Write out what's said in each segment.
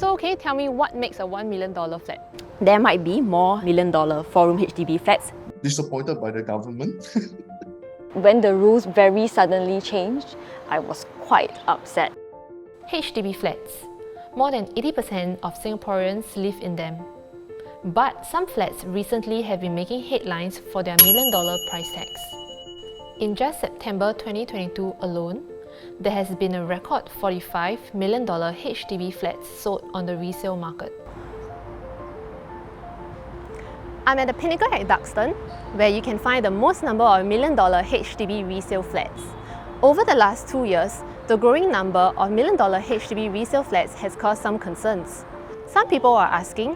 So can you tell me what makes a $1 million flat? There might be more million-dollar 4-room HDB flats. Disappointed by the government. When the rules very suddenly changed, I was quite upset. HDB flats. More than 80% of Singaporeans live in them. But some flats recently have been making headlines for their $1 million price tags. In just September 2022 alone, there has been a record $45 million HDB flats sold on the resale market. I'm at the Pinnacle at Duxton, where you can find the most number of $1 million HDB resale flats. Over the last 2 years, the growing number of $1 million HDB resale flats has caused some concerns. Some people are asking,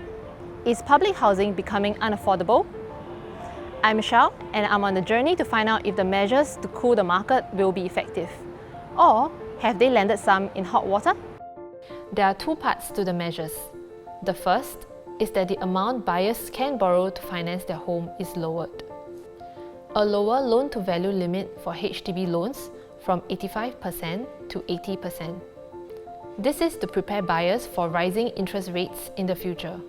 is public housing becoming unaffordable? I'm Michelle, and I'm on the journey to find out if the measures to cool the market will be effective. Or have they landed some in hot water? There are two parts to the measures. The first is that the amount buyers can borrow to finance their home is lowered. A lower loan-to-value limit for HDB loans from 85% to 80%. This is to prepare buyers for rising interest rates in the future.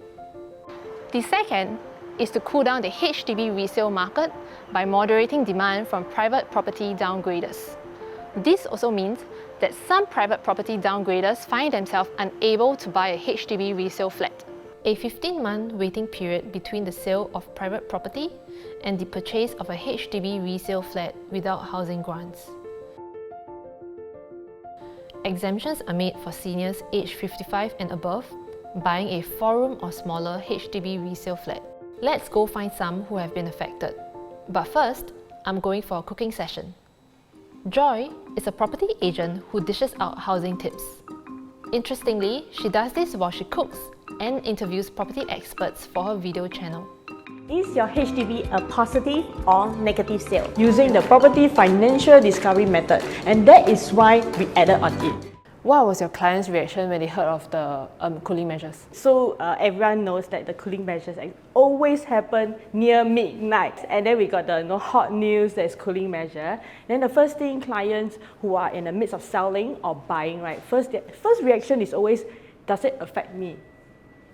The second is to cool down the HDB resale market by moderating demand from private property downgraders. This also means that some private property downgraders find themselves unable to buy a HDB resale flat. A 15-month waiting period between the sale of private property and the purchase of a HDB resale flat without housing grants. Exemptions are made for seniors aged 55 and above buying a 4-room or smaller HDB resale flat. Let's go find some who have been affected. But first, I'm going for a cooking session. Joy is a property agent who dishes out housing tips. Interestingly, she does this while she cooks and interviews property experts for her video channel. Is your HDB a positive or negative sale? Using the property financial discovery method, and that is why we added on it. What was your client's reaction when they heard of the cooling measures? So everyone knows that the cooling measures always happen near midnight, and then we got the hot news that's cooling measure. Then the first thing clients who are in the midst of selling or buying, right, first reaction is always, does it affect me?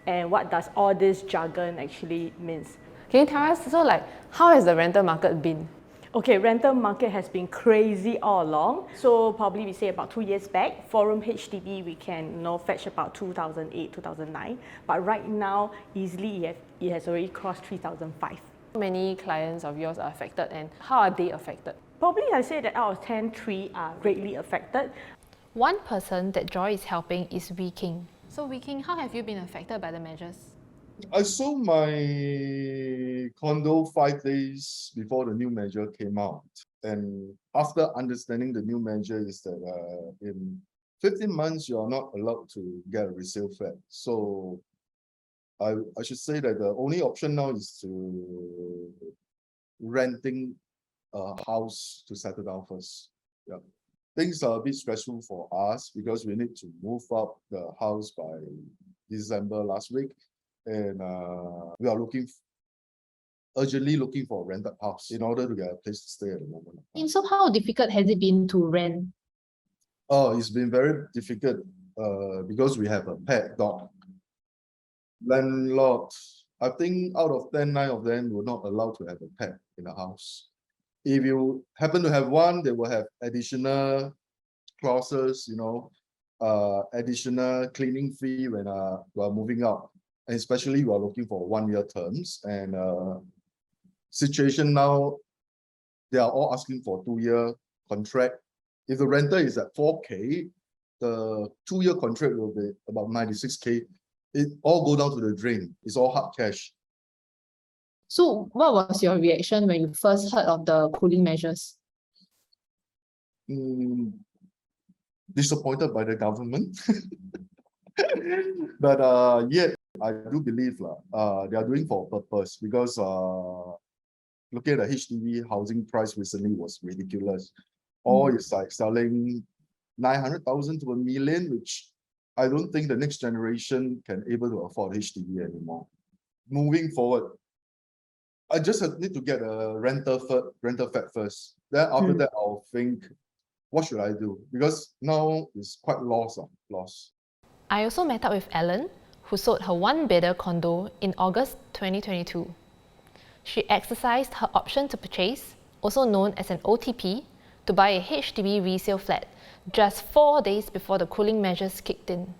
And what does all this jargon actually means? Can you tell us, so how has the rental market been? Okay, rental market has been crazy all along. So probably we say about 2 years back, 4-room HDB we can fetch about 2008, 2009. But right now, easily it has already crossed 3005. How many clients of yours are affected and how are they affected? Probably I say that out of 10, 3 are greatly affected. One person that Joy is helping is Wee King. So Wee King, how have you been affected by the measures? I sold my condo 5 days before the new measure came out. And after understanding the new measure is that in 15 months, you are not allowed to get a resale flat. So I should say that the only option now is to renting a house to settle down first. Yeah. Things are a bit stressful for us because we need to move up the house by December last week. And we are urgently looking for a rented house in order to get a place to stay at the moment. And so how difficult has it been to rent? Oh, it's been very difficult because we have a pet dog. Landlord, I think out of 10, 9 of them were not allowed to have a pet in the house. If you happen to have one, they will have additional clauses, additional cleaning fee when you are moving out. And especially you are looking for 1-year terms, and situation now, they are all asking for 2-year contract. If the rental is at 4K, the 2-year contract will be about 96K. It all go down to the drain. It's all hard cash. So what was your reaction when you first heard of the cooling measures? Disappointed by the government. But yet, I do believe they are doing for a purpose because looking at the HDB housing price recently was ridiculous. Or it's like selling 900,000 to $1 million, which I don't think the next generation can able to afford HDB anymore. Moving forward, I just need to get a rental flat first. Then after that, I'll think, what should I do? Because now it's quite lost. I also met up with Ellen, who sold her one-bedder condo in August 2022. She exercised her option to purchase, also known as an OTP, to buy a HDB resale flat just 4 days before the cooling measures kicked in.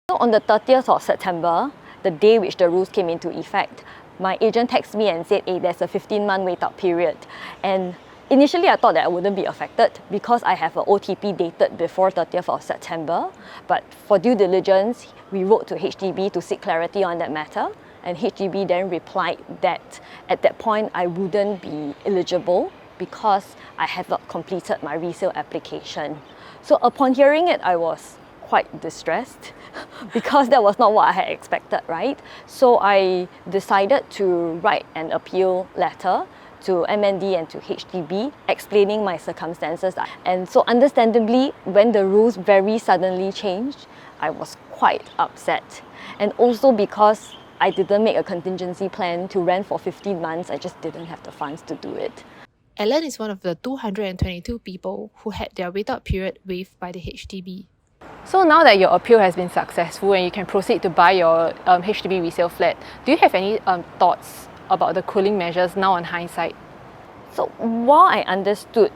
So on the 30th of September, the day which the rules came into effect, my agent texted me and said, hey, there's a 15-month wait-out period. And initially I thought that I wouldn't be affected because I have an OTP dated before 30th of September. But for due diligence, we wrote to HDB to seek clarity on that matter. And HDB then replied that at that point I wouldn't be eligible because I have not completed my resale application. So upon hearing it, I was quite distressed because that was not what I had expected, right? So I decided to write an appeal letter to MND and to HDB explaining my circumstances. And so understandably, when the rules very suddenly changed, I was quite upset. And also because I didn't make a contingency plan to rent for 15 months, I just didn't have the funds to do it. Ellen is one of the 222 people who had their wait-out period waived by the HDB. So now that your appeal has been successful and you can proceed to buy your HDB resale flat, do you have any thoughts about the cooling measures now on hindsight? So while I understood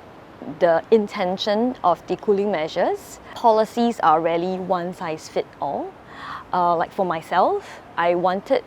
the intention of the cooling measures, policies are really one size fits all. Like for myself, I wanted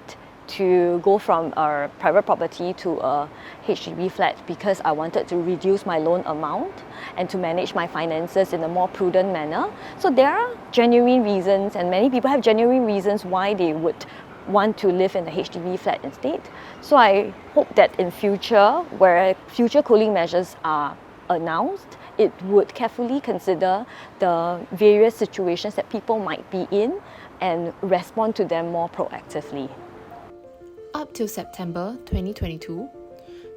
to go from a private property to a HDB flat because I wanted to reduce my loan amount and to manage my finances in a more prudent manner. So there are genuine reasons, and many people have genuine reasons why they would want to live in a HDB flat instead. So I hope that in future, where future cooling measures are announced, it would carefully consider the various situations that people might be in and respond to them more proactively. Up till September 2022,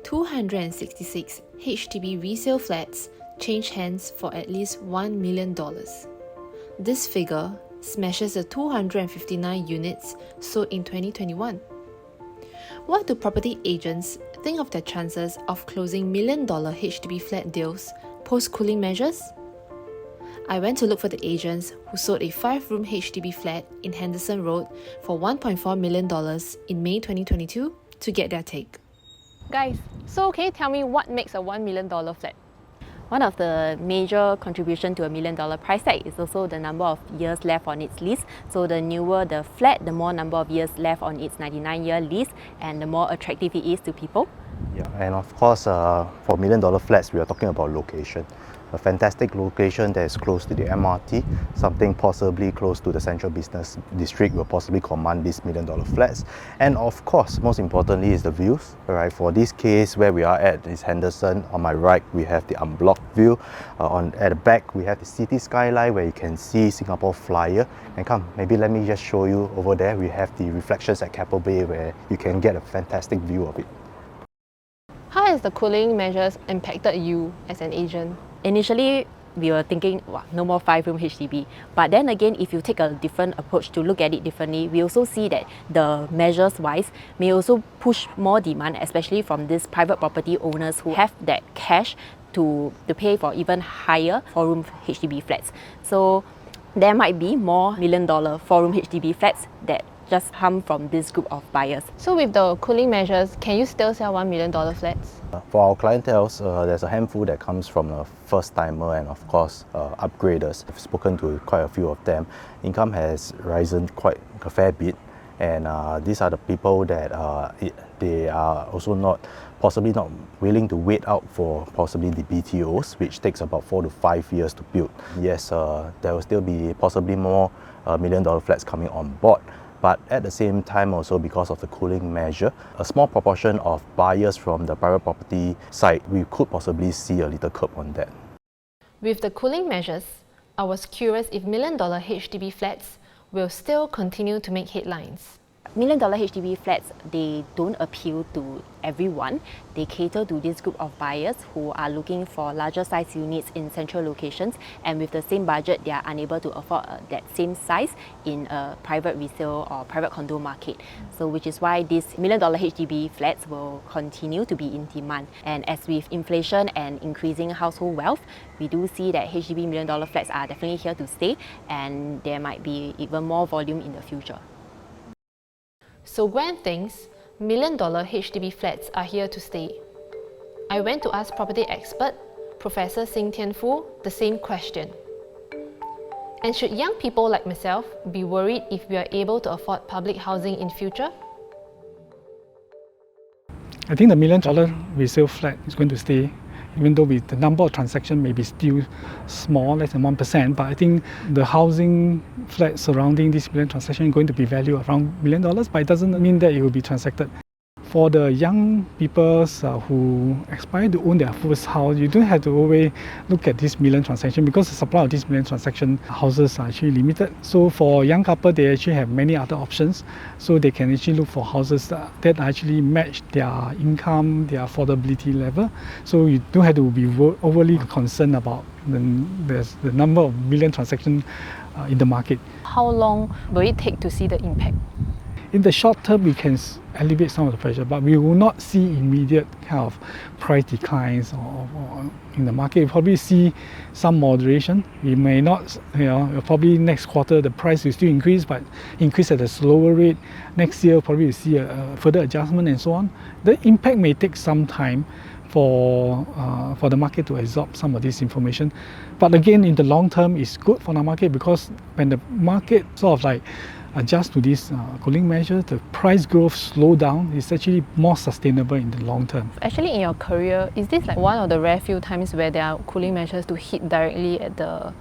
266 HDB resale flats changed hands for at least $1 million. This figure smashes the 259 units sold in 2021. What do property agents think of their chances of closing million-dollar HDB flat deals post-cooling measures? I went to look for the agents who sold a 5-room HDB flat in Henderson Road for $1.4 million in May 2022 to get their take. Guys, so can you tell me what makes a $1 million flat? One of the major contribution to $1 million price tag is also the number of years left on its lease. So the newer the flat, the more number of years left on its 99-year lease, and the more attractive it is to people. Yeah, and of course, for $1 million flats, we are talking about location. A fantastic location that is close to the MRT, something possibly close to the central business district will possibly command these $1 million flats. And of course, most importantly is the views. Right? For this case, where we are at is Henderson. On my right, we have the unblocked view. At the back, we have the city skyline where you can see Singapore Flyer. And come, maybe let me just show you over there. We have the reflections at Keppel Bay where you can get a fantastic view of it. How has the cooling measures impacted you as an agent? Initially, we were thinking, wow, no more 5-room HDB. But then again, if you take a different approach to look at it differently, we also see that the measures-wise may also push more demand, especially from these private property owners who have that cash to pay for even higher 4-room HDB flats. So there might be more $1 million 4-room HDB flats that just come from this group of buyers. So with the cooling measures, can you still sell $1 million flats? For our clientele, there's a handful that comes from a first-timer and of course upgraders. I've spoken to quite a few of them. Income has risen quite a fair bit, and these are the people that they are also possibly not willing to wait out for possibly the BTOs, which takes about 4 to 5 years to build. Yes, there will still be possibly more $1 million flats coming on board. But at the same time also, because of the cooling measure, a small proportion of buyers from the private property side, we could possibly see a little curb on that. With the cooling measures, I was curious if $1 million HDB flats will still continue to make headlines. Million-dollar HDB flats, they don't appeal to everyone. They cater to this group of buyers who are looking for larger size units in central locations, and with the same budget, they are unable to afford that same size in a private resale or private condo market. So which is why these million-dollar HDB flats will continue to be in demand. And as with inflation and increasing household wealth, we do see that HDB million-dollar flats are definitely here to stay, and there might be even more volume in the future. So Gwen thinks million-dollar HDB flats are here to stay. I went to ask property expert Professor Sing Tian Fu the same question. And should young people like myself be worried if we are able to afford public housing in future? I think the million-dollar resale flat is going to stay, even though the number of transactions may be still small, less than 1%, but I think the housing flat surrounding this million transaction is going to be valued around $1 million, but it doesn't mean that it will be transacted. For the young people who aspire to own their first house, you don't have to always look at this million transaction because the supply of these million transaction houses are actually limited. So for young couple, they actually have many other options. So they can actually look for houses that actually match their income, their affordability level. So you don't have to be overly concerned about the number of million transactions in the market. How long will it take to see the impact? In the short term, we can alleviate some of the pressure, but we will not see immediate kind of price declines or in the market. We'll probably see some moderation. We may not, probably next quarter the price will still increase, but increase at a slower rate. Next year, probably we'll see a further adjustment and so on. The impact may take some time for the market to absorb some of this information. But again, in the long term, it's good for the market because when the market sort of like adjust to this cooling measure, the price growth slow down. It's actually more sustainable in the long term. Actually, in your career, is this like one of the rare few times where there are cooling measures to hit directly at the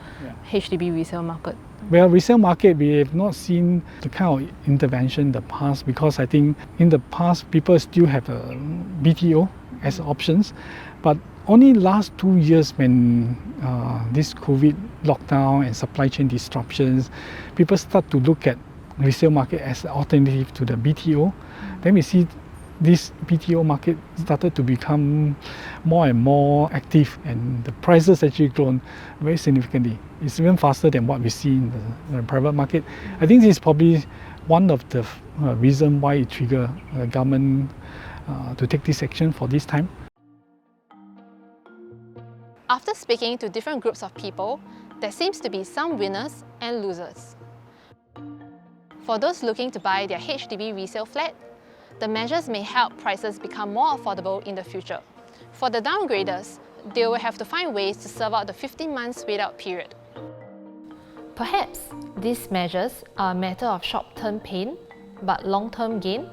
HDB resale market? Well, resale market, we have not seen the kind of intervention in the past because I think in the past people still have a BTO as options, but only last 2 years when this COVID lockdown and supply chain disruptions, people start to look at resale market as an alternative to the BTO. Then we see this BTO market started to become more and more active, and the prices actually grown very significantly. It's even faster than what we see in the private market. I think this is probably one of the reasons why it triggered the government to take this action for this time. After speaking to different groups of people, there seems to be some winners and losers. For those looking to buy their HDB resale flat, the measures may help prices become more affordable in the future. For the downgraders, they will have to find ways to serve out the 15 months wait-out period. Perhaps these measures are a matter of short-term pain, but long-term gain.